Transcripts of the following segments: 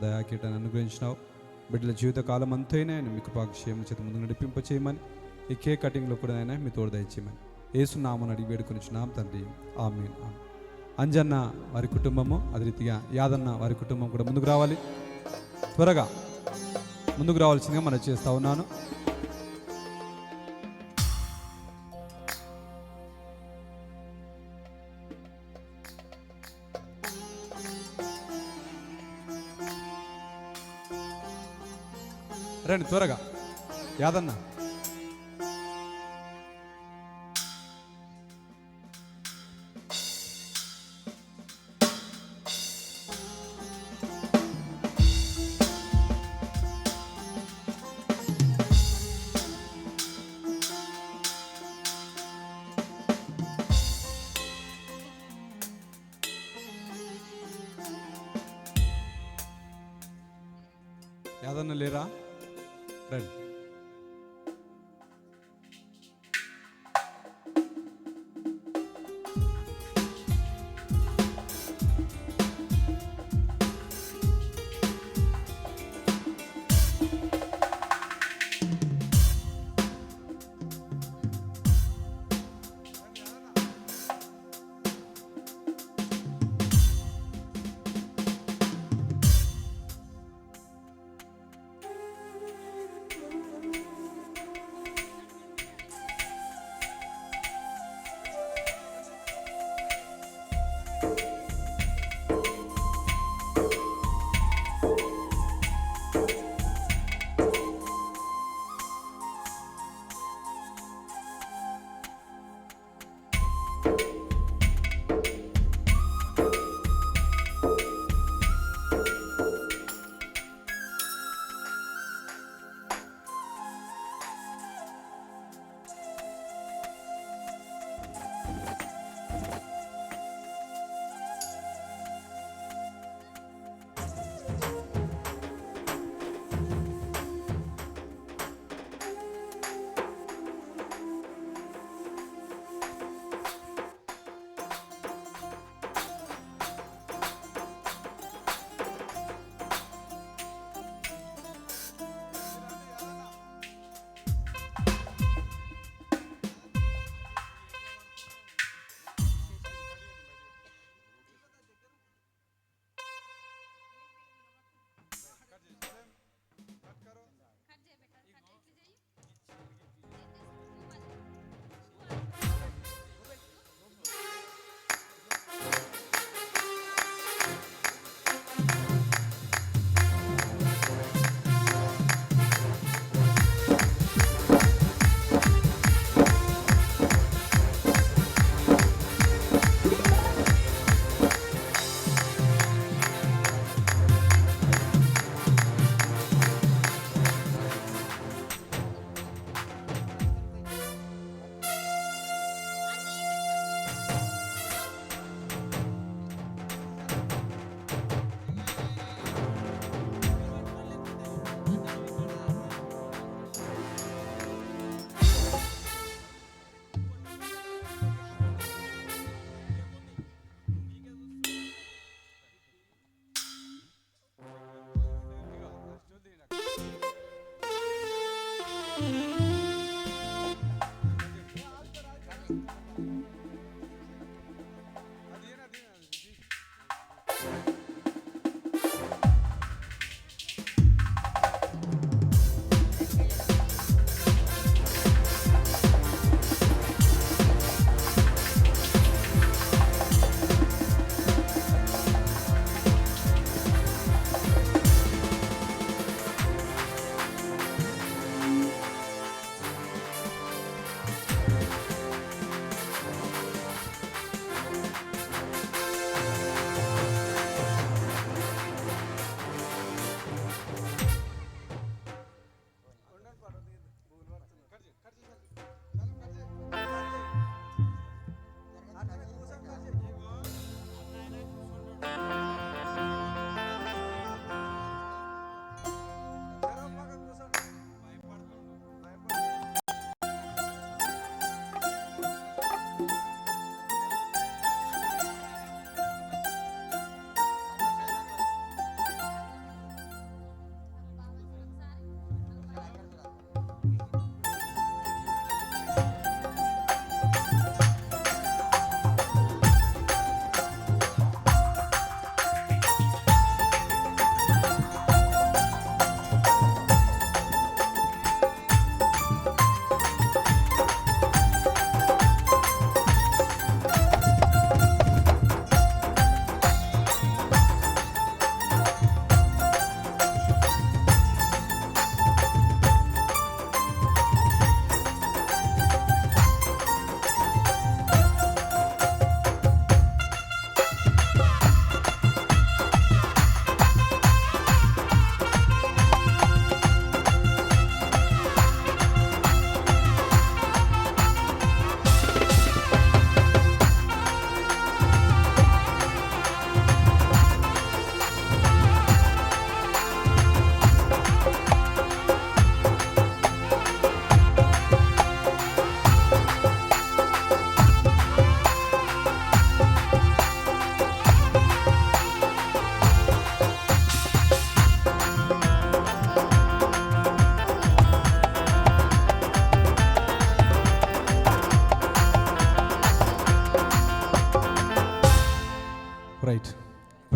దయాకీటాన్ని అనుగ్రహించినావు. బిడ్డల జీవితకాలం అంతైనా ఆయన మీకు పాక్షేమ చేత ముందు నడిపింప చేయమని, ఈ కేక్ కటింగ్లో కూడా ఆయన మీ తోడు దయచేయమని యేసునామమున అడిగి వేడుకొనిచున్నాం తండ్రి, ఆమేన్. అంజన్న వారి కుటుంబము, అదే రీతిగా యాదన్న వారి కుటుంబం కూడా ముందుకు రావాలి. త్వరగా ముందుకు రావాల్సిందిగా మనం చేస్తూ ఉన్నాను. రండి త్వరగా. యాదన్న యాదన్న లేరా? రండి.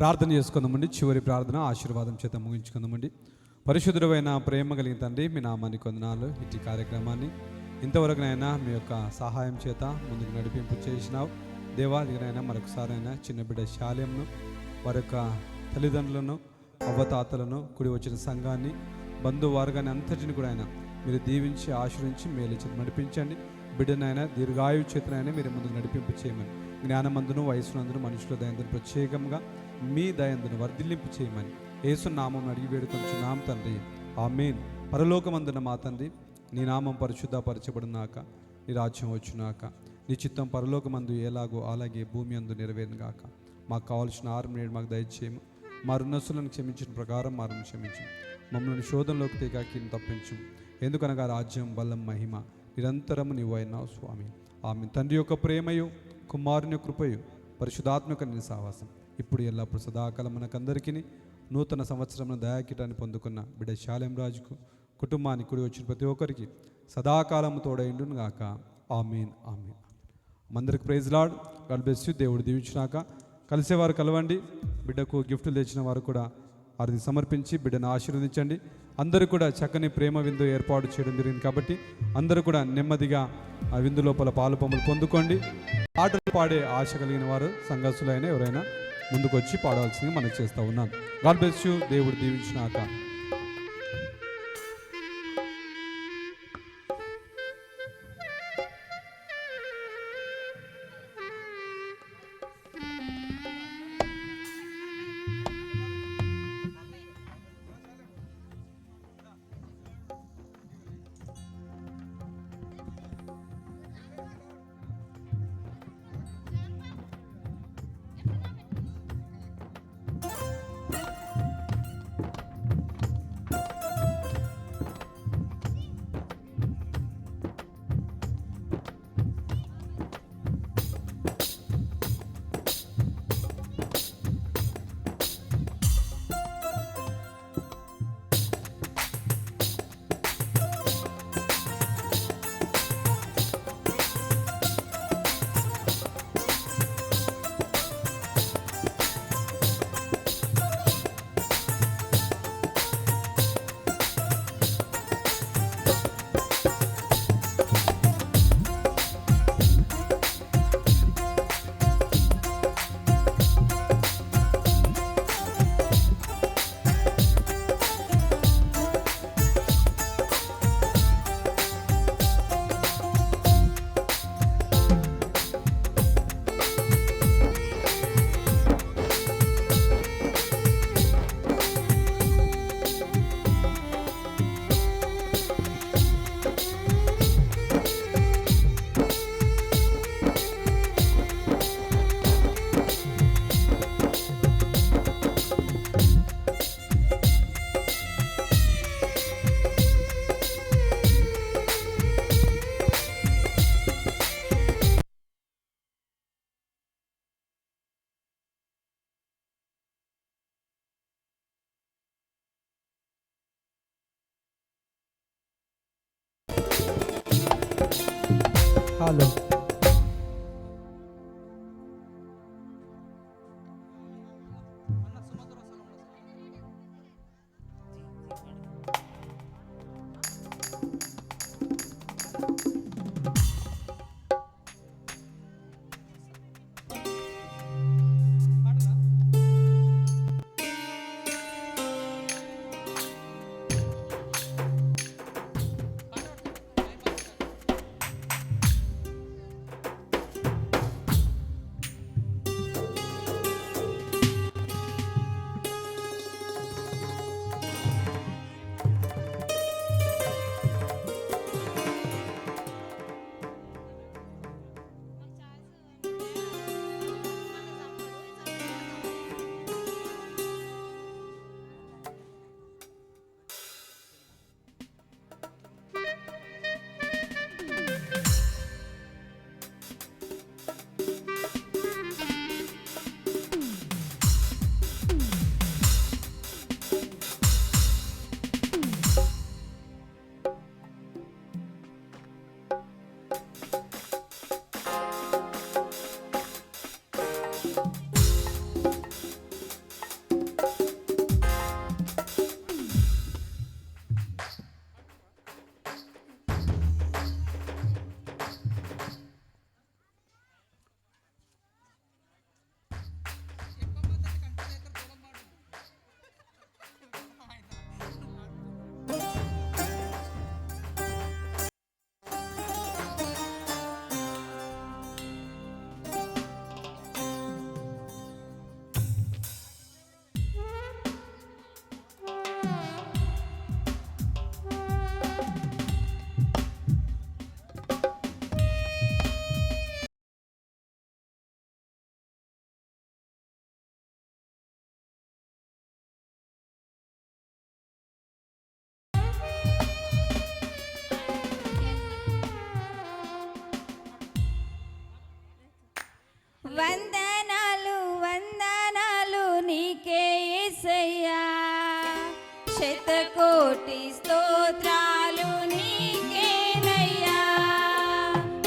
ప్రార్థన చేసుకుందామండి. చివరి ప్రార్థన ఆశీర్వాదం చేత ముగించుకుందామండి. పరిశుద్ధుడైన ప్రేమ కలిగిన తండ్రి, మీ నామానికి వందనాలు. ఇటు కార్యక్రమాన్ని ఇంతవరకునైనా మీ యొక్క సహాయం చేత ముందుకు నడిపింపు చేసినావు దేవా. ఇదిగనైనా మరొకసారి అయినా చిన్న బిడ్డ శాల్యంను, వారి యొక్క తల్లిదండ్రులను, అవ్వతాతలను, కుడి వచ్చిన సంఘాన్ని, బంధువర్గాన్ని అంతటిని కూడా ఆయన మీరు దీవించి ఆశ్రయించి మేలు చేత నడిపించండి. బిడ్డనైనా దీర్ఘాయు చేతనైనా మీరు ముందుకు నడిపింపు చేయమని, జ్ఞానమందును వయసునందును మనుషుల దయందును ప్రత్యేకంగా మీ దయందును వర్ధిల్లింపు చేయమని యేసు నామం అడిగి వేడుకొంచున్నాం తండ్రి, ఆమేన్. పరలోకమందున మా తండ్రి, నీ నామం పరిశుద్ధపరచబడినాక, నీ రాజ్యం వచ్చునాక, నీ చిత్తం పరలోకమందు ఎలాగో అలాగే భూమి అందు నెరవేరుగాక. మాకు కావాల్సిన ఆహారం నేడు మాకు దయచేయము. మా రుణస్తులను క్షమించిన ప్రకారం మారును క్షమించు. మమ్మల్ని శోధనలోకి తెగాకి తప్పించు. ఎందుకనగా రాజ్యం, బలం, మహిమ నిరంతరము నీవు అయినావు స్వామి, ఆమె. తండ్రి యొక్క ప్రేమయు, కుమారుని కృపయు, పరిశుద్ధాత్మక నీ సావాసం ఇప్పుడు ఎల్లప్పుడు సదాకాలం మనకందరికీ నూతన సంవత్సరం దయాకిటాన్ని పొందుకున్న బిడ్డ శాలెం రాజుకు, కుటుంబానికి, కూడి వచ్చిన ప్రతి ఒక్కరికి సదాకాలం తోడైండును గాక. Amen, amen. అందరికి praise Lord. God bless you. దేవుడు దీవించినాక కలిసేవారు కలవండి. బిడ్డకు గిఫ్ట్లు తెచ్చిన వారు కూడా వారిని సమర్పించి బిడ్డను ఆశీర్వదించండి. అందరూ కూడా చక్కని ప్రేమ విందు ఏర్పాటు చేయడం జరిగింది కాబట్టి అందరూ కూడా నెమ్మదిగా ఆ విందు లోపల పాలు పంపులు పొందుకోండి. పాటలు పాడే ఆశ కలిగిన వారు, సంఘస్థులైన ఎవరైనా ముందుకు వచ్చి పాడవలసింది మనం చేస్తూ ఉన్నాను. God bless you. దేవుడు దీవించినాక. హలో. వందనాలు వందనాలు నీకే యేసయ్యా, శతకోటి స్తోత్రాలు నీకేనయ్యా.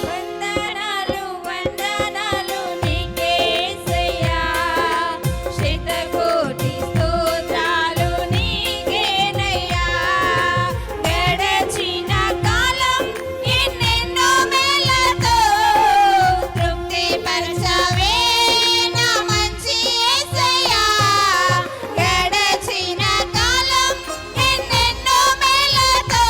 వందనాలు వందనాలు నీకే యేసయ్యా, శతకోటి స్తోత్రాలు నీకేనయ్యా. గడచిన కాలం ఎన్నెన్నో మేలతో తృప్తిపరచవే నా మంచి యేసయ్యా. గడచిన కాలం ఎన్నెన్నో మేలతో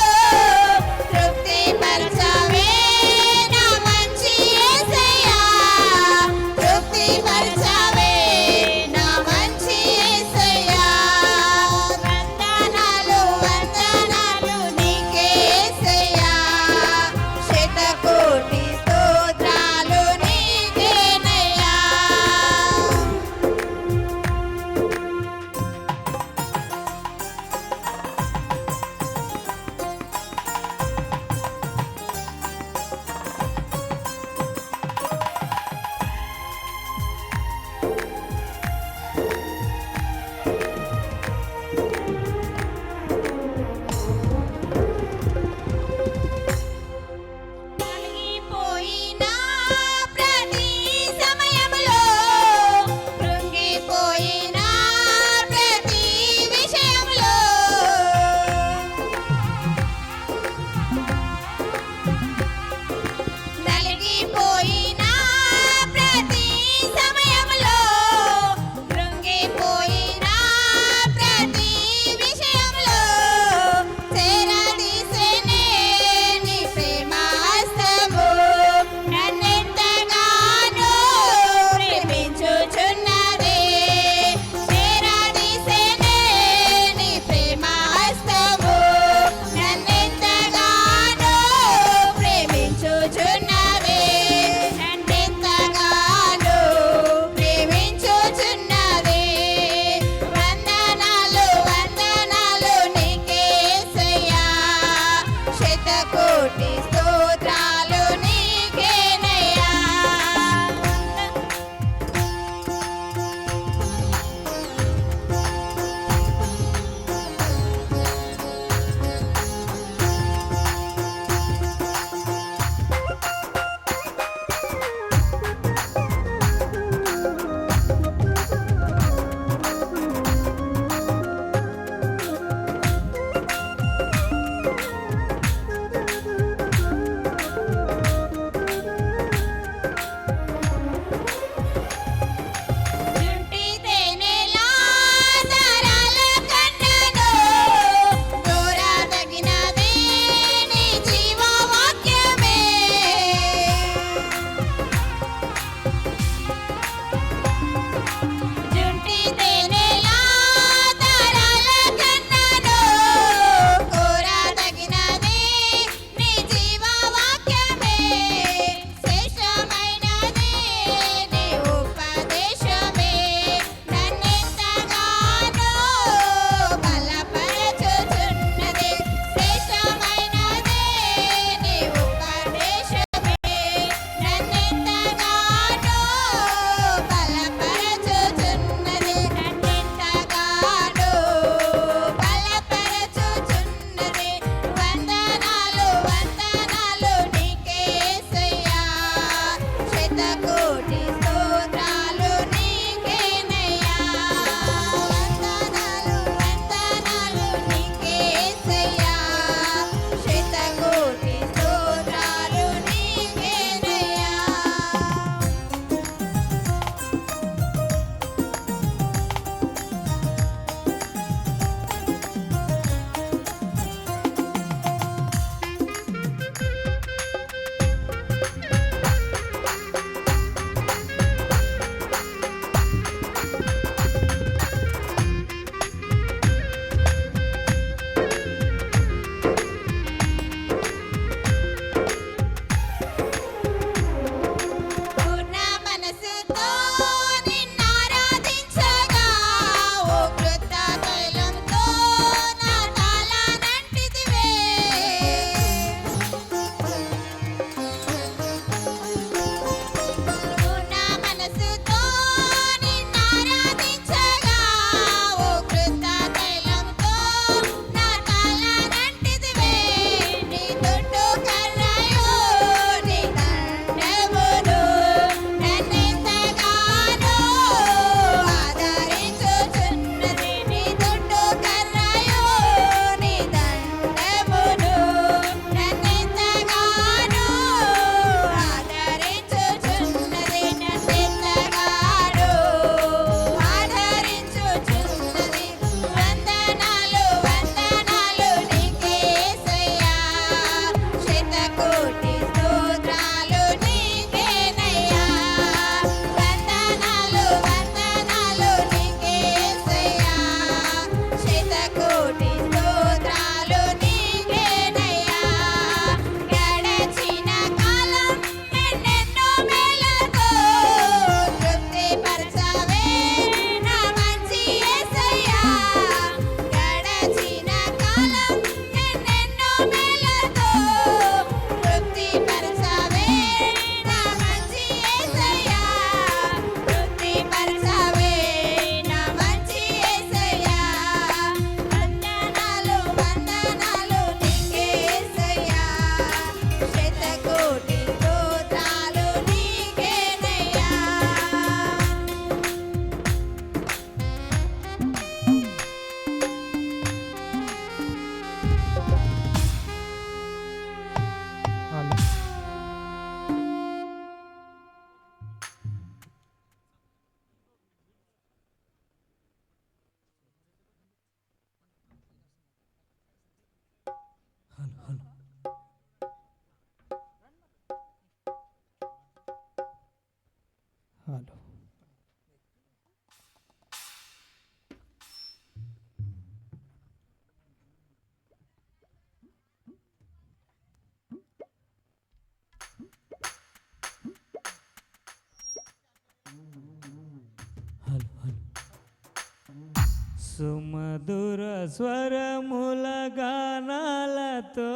సుమధుర స్వరముల గానాలతో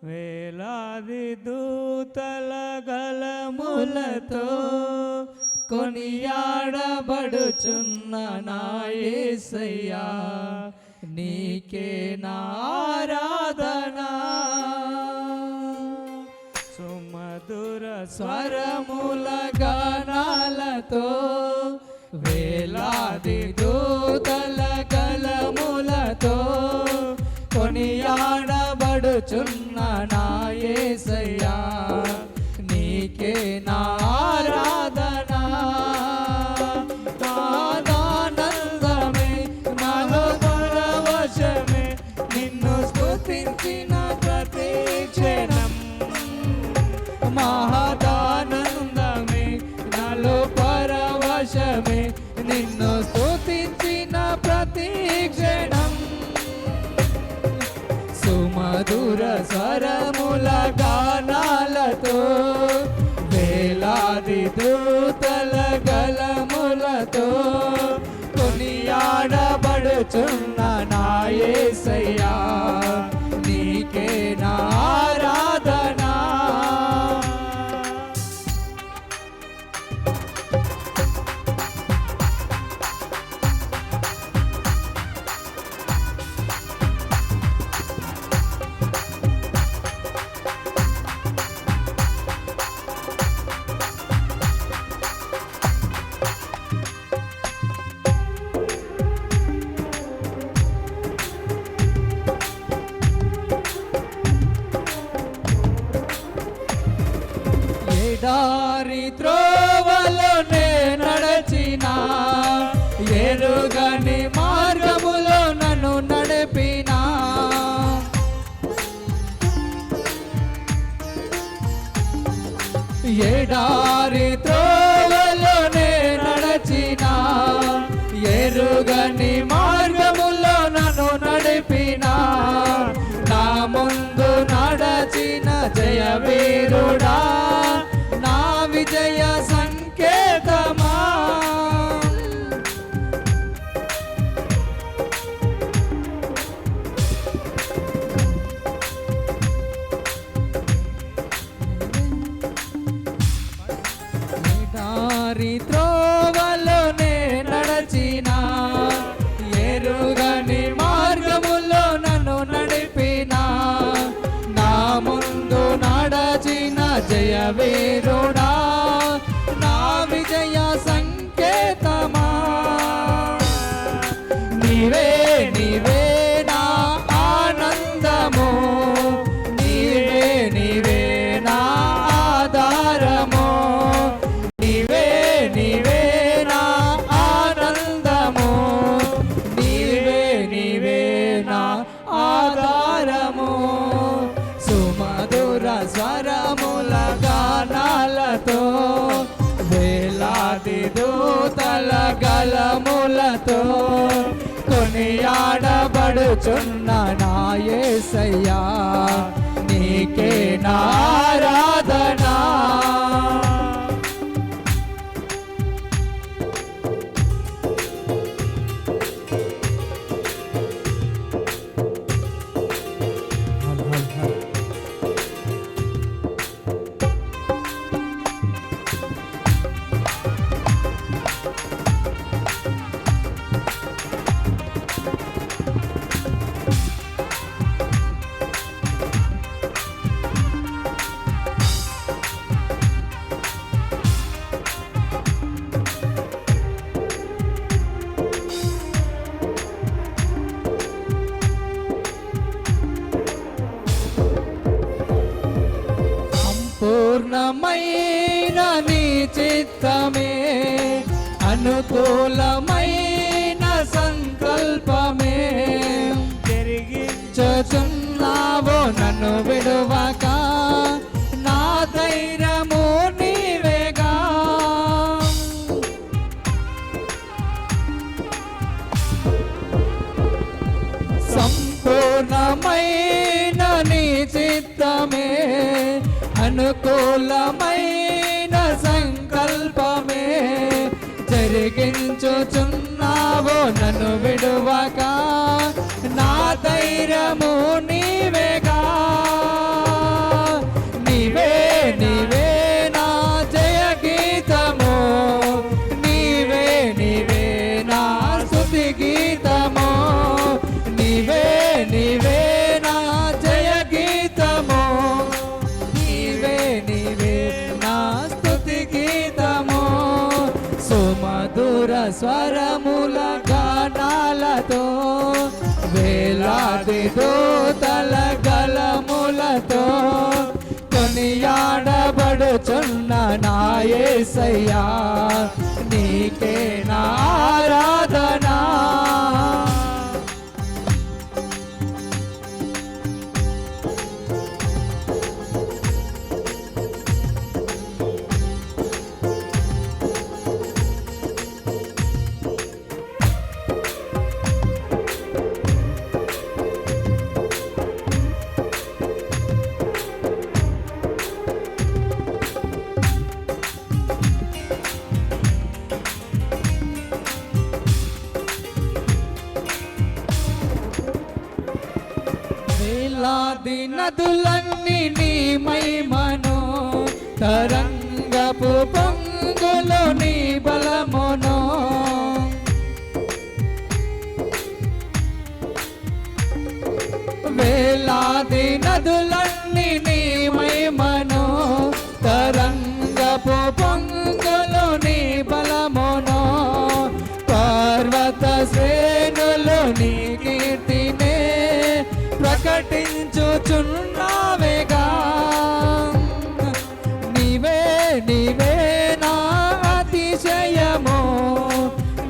వేలాది దూతల గలములతో కొనియాడబడుచున్న నా యేసయ్యా నీకే నా ఆరాధన. సుమధుర స్వరముల గానాలతో వేలాది దూతల గలములతో కొనియాడబడుచున్న నా యేసయ్యా నీకే నా ఆరాధన. ఆనందమే నాలో పరవశమే నిన్ను స్తుతించిన ప్రతి క్షణం. మహదానందమే నాలో పరవశమే నిన్ను స్తుతించిన ప్రతి క్షణం. సుమధుర స్వరముల గానాలతో వేలాది దూతల గలములతో కొనియాడబడుచున్న నా యేసయ్యా నీకే నా ఆరాధన. దారి త్రోవలోనే నడచిన ఎరుగని మార్గములో నన్ను నడిపిన. ఎడారి త్రోవలోనే నడచిన ఎరుగని మార్గములో నన్ను నడిపిన. నా ముందు నడచిన జయవీరుడా నా విజయ సంకేతమా. దారి త్రోవలోనే నడచిన ఎరుగని మార్గములో నన్ను నడిపిన. నా ముందు నడచిన జయవీరుడా నా విజయ సంకేతమా. నీవే నీవే నా ఆనందము, నీవే నీవే నా ఆధారము. నీవే నీవే నా ఆనందము, నీవే నీవే నా ఆధారము. సుమధుర స్వరముల గానాలతో వేలాది దూతల గలములతో కొనియాడబడుచున్న నా యేసయ్యా నీకే నా ఆరాధన. పూర్ణమైన నీ చిత్తమే అనుకూలమైన సంకల్పమే జరిగించుచున్నావో నన్ను విడువక నా ధైర్యము నీవేగా. సంపూర్ణమైన నీ చిత్తమే అనుకూలమైన సంకల్పమే జరిగించుచున్నావో నన్ను విడువక నా ధైర్యము నీవేగా నీవే నీవే నా జయ గీతము నీవే నీవే నా స్తుతి గీతము నీవే నీవే నా జయ గీతము నీవే నీవే నా స్తుతి గీతము సుమధుర స్వరముల గానాలతో వేలాది దూతల గలములతో కొనియాడబడుచున్న నా యేసయ్యా నీకే నా ఆరాధన వేలాది నదులన్నీ నీ మహిమను తరంగపు పొంగులు నీ బలమును వేలాది నదులన్నీ నీ మహిమను తరంగపు పొంగులు నీ బలమును పర్వత శ్రేణులు నీ కీర్తినే ప్రకటించుచున్నావేగా నీవే నీవే నా అతిశయము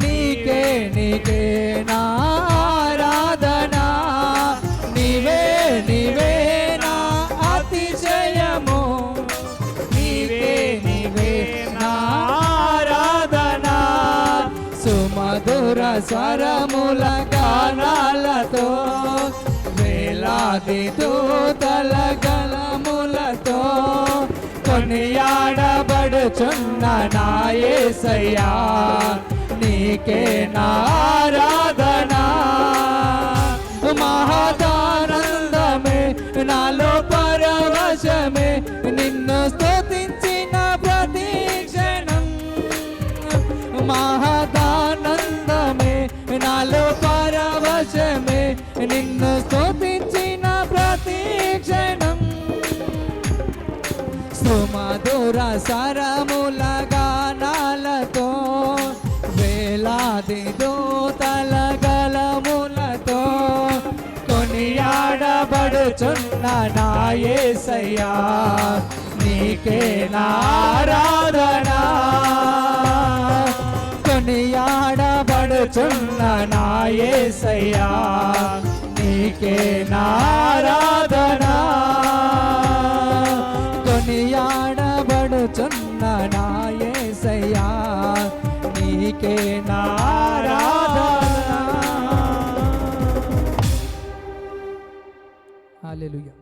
నీకే నీకే నా ఆరాధన నీవే నీవే నా అతిశయము నీవే నీవే నా ఆరాధన సుమధుర స్వరముల గానాలతో వేలాది దూతల గలములతో కొనియాడబడుచున్న నా యేసయ్యా నీకే నా ఆరాధన మహదానందమే నాలో పరవశమే నిన్ను స్తుతించిన ప్రతి క్షణం మహదానందమే నాలో పరవశమే నిన్ను స్తుతించిన ప్రతి క్షణం సుమధుర సరముల గానాలతో వేలాది దూతల గలములతో కొనియాడబడుచున్న నా యేసయ్యా నీకే నా ఆరాధన కొనియాడబడుచున్న నా యేసయ్యా నీకే నా ఆరాధన కొనియాడబడుచున్న నా యేసయ్యా నీకే నా ఆరాధన హల్లెలూయా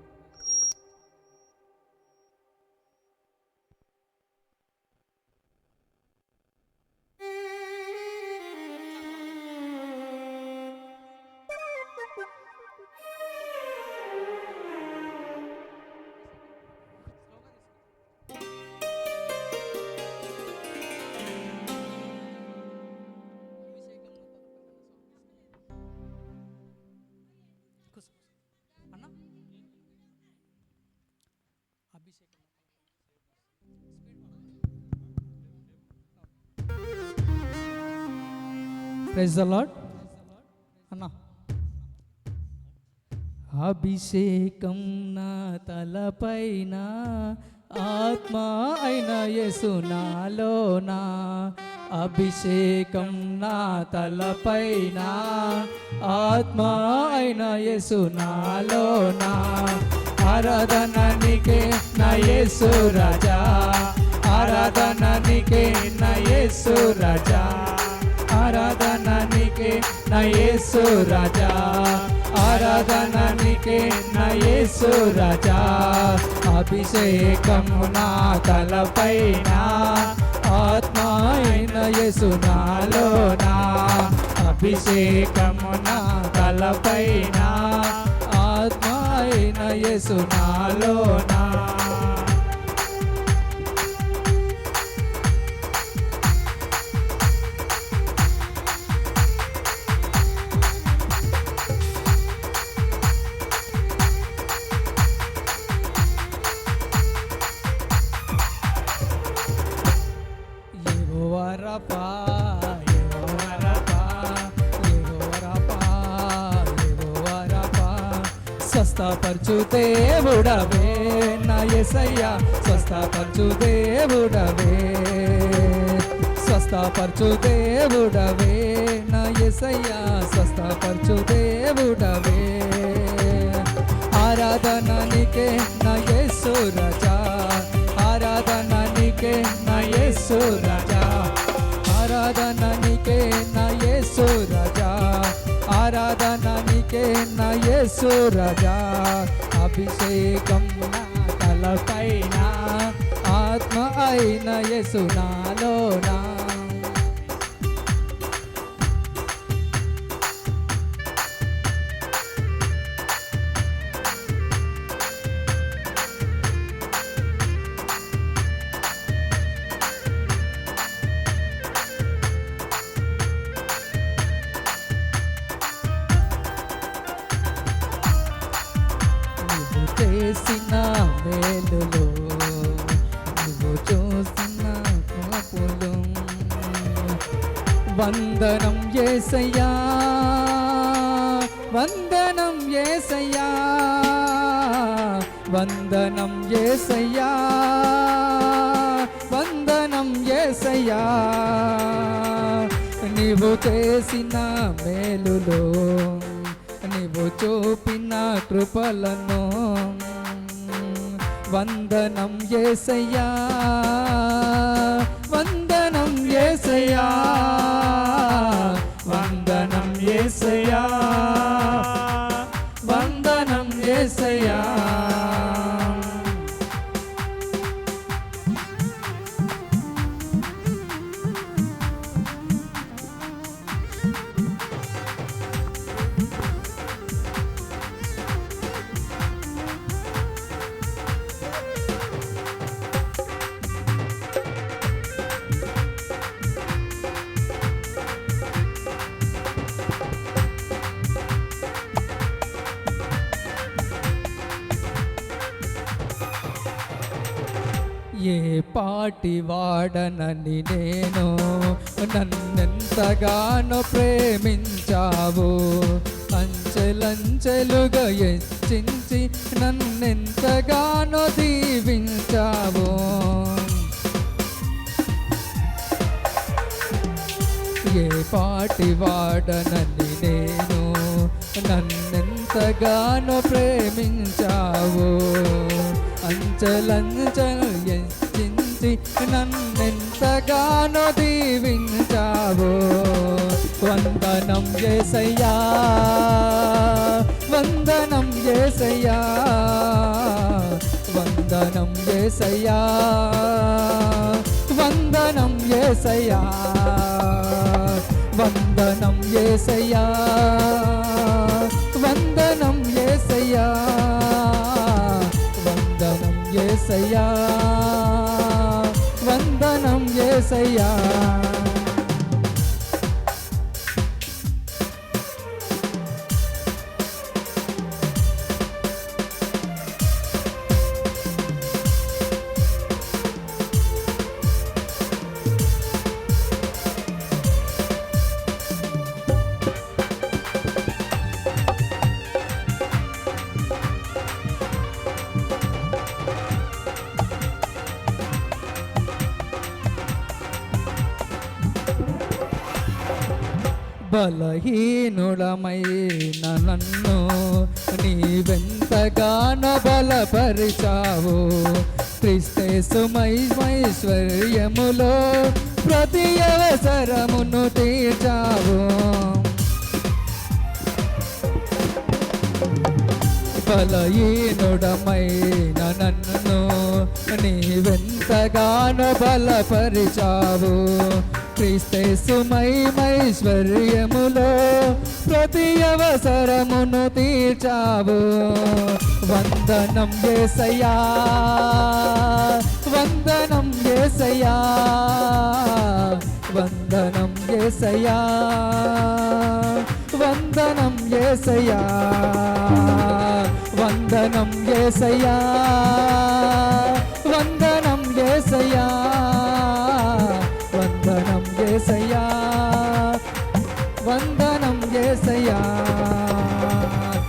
ప్రైజ్ ద లార్డ్ అన్నా అభిషేకం నా తలపైన ఆత్మ అయిన యేసు నాలోనా అభిషేకం నా తలపైన ఆత్మ అయిన యేసు నాలోనా ఆరాధన నీకే నా యేసు రాజా ఆరాధన నీకే నా యేసు రాజా ఆరాధన నీకే నా యేసు రాజా ఆరాధన నీకే నా యేసు రాజా అభిషేకము నా తలపైన ఆత్మ అయిన యేసు నాలోనా అభిషేకము నా తలపైన ఆత్మ అయిన యేసు నాలోనా యెహోవారపా యెహోవారపా యెహోవారపా యెహోవారపా స్వస్థపరచు దేవుడవే నా యేసయ్యా స్వస్థపరచు దేవుడవే స్వస్థపరచు దేవుడవే నా యేసయ్యా స్వస్థపరచు దేవుడవే ఆరాధన నీకే నా యేసు రాజా ఆరాధన నీకే నా యేసు రాజా ఆరాధన నీకే నా యేసు రాజా ఆరాధన నీకే నా యేసు రాజా అభిషేకం నా తలపైన ఆత్మ అయిన యేసు నాలోనా చేసిన మేలులో నువ్వు చూసిన పాపులు వందనం యేసయ్యా వందనం యేసయ్యా వందనం యేసయ్యా వందనం యేసయ్యా నీవు చేసిన మేలులో నీవు చూపిన కృపలను వందనం యేసయ్యా వందనం యేసయ్యా వందనం యేసయ్యా వందనం యేసయ్యా ఏ పాటి వాడనని నేను నన్నెంతగానో ప్రేమించావు అంచెలంచెలుగా హెచ్చించి నన్నెంతగానో దీవించావు ఏ పాటి వాడనని నేను నన్నెంతగానో ప్రేమించావు అంచెలంచెలు హెచ్చించి నన్నెంతగానో దీవించావు వందనం యేసయ్యా వందనం యేసయ్యా వందనం యేసయ్యా వందనం యేసయ్యా వందనం యేసయ్యా వందనం యేసయ్యా వందనం యేసయ్యా వందనం యేసయ్యా బలహీనుడమైన నన్ను నీవెంతగానో బలపరిచావు క్రీస్తు మహిమైశ్వర్యములో ప్రతి అవసరమును తీర్చావు బలహీనుడమైన నన్ను నీవెంతగానో బలపరిచావు క్రీస్తేసు మహిమైశ్వర్యములో ప్రతి అవసరమును తీర్చావు. వందనం యేసయ్యా, వందనం యేసయ్యా, వందనం యేసయ్యా, వందనం యేసయ్యా, వందనం యేసయ్యా, వందనం యేసయ్యా, వందనం యేసయ్యా, వందనం యేసయ్యా,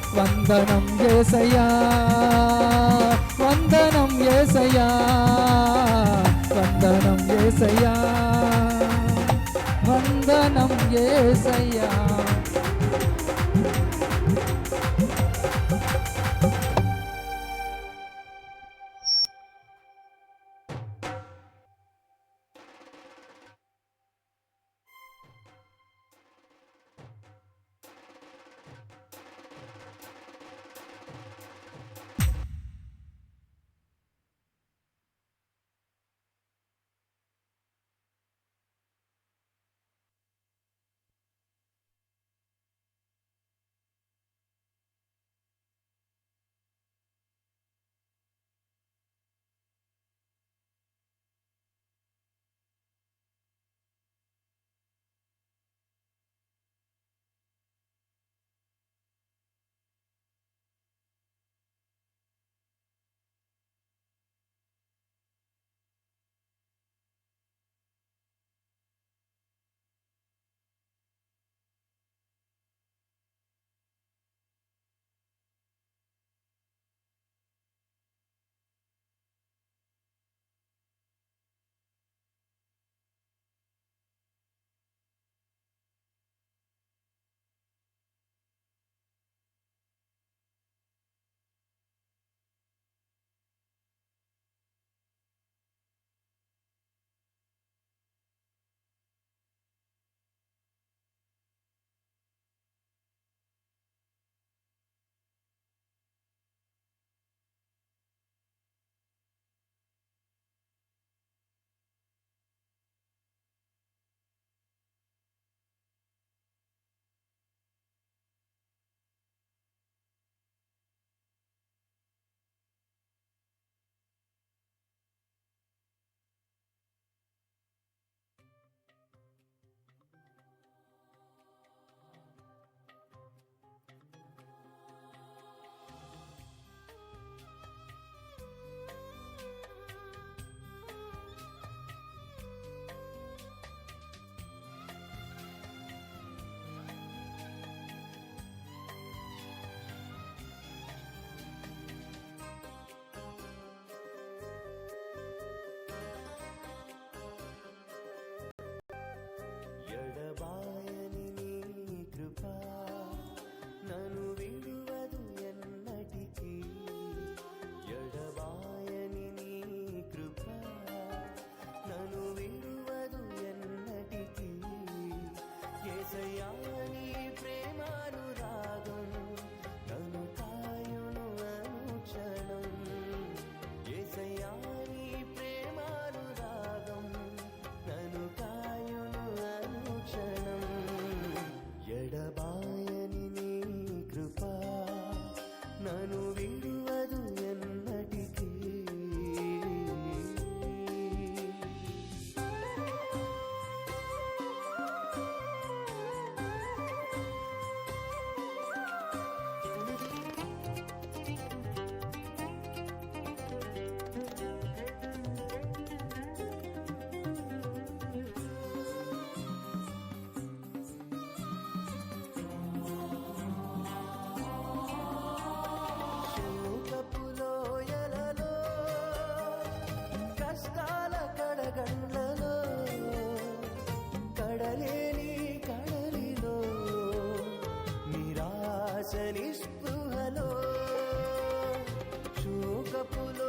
వందనం యేసయ్యా, వందనం యేసయ్యా, వందనం యేసయ్యా, వందనం యేసయ్యా. నిస్పృహలో శోకపులో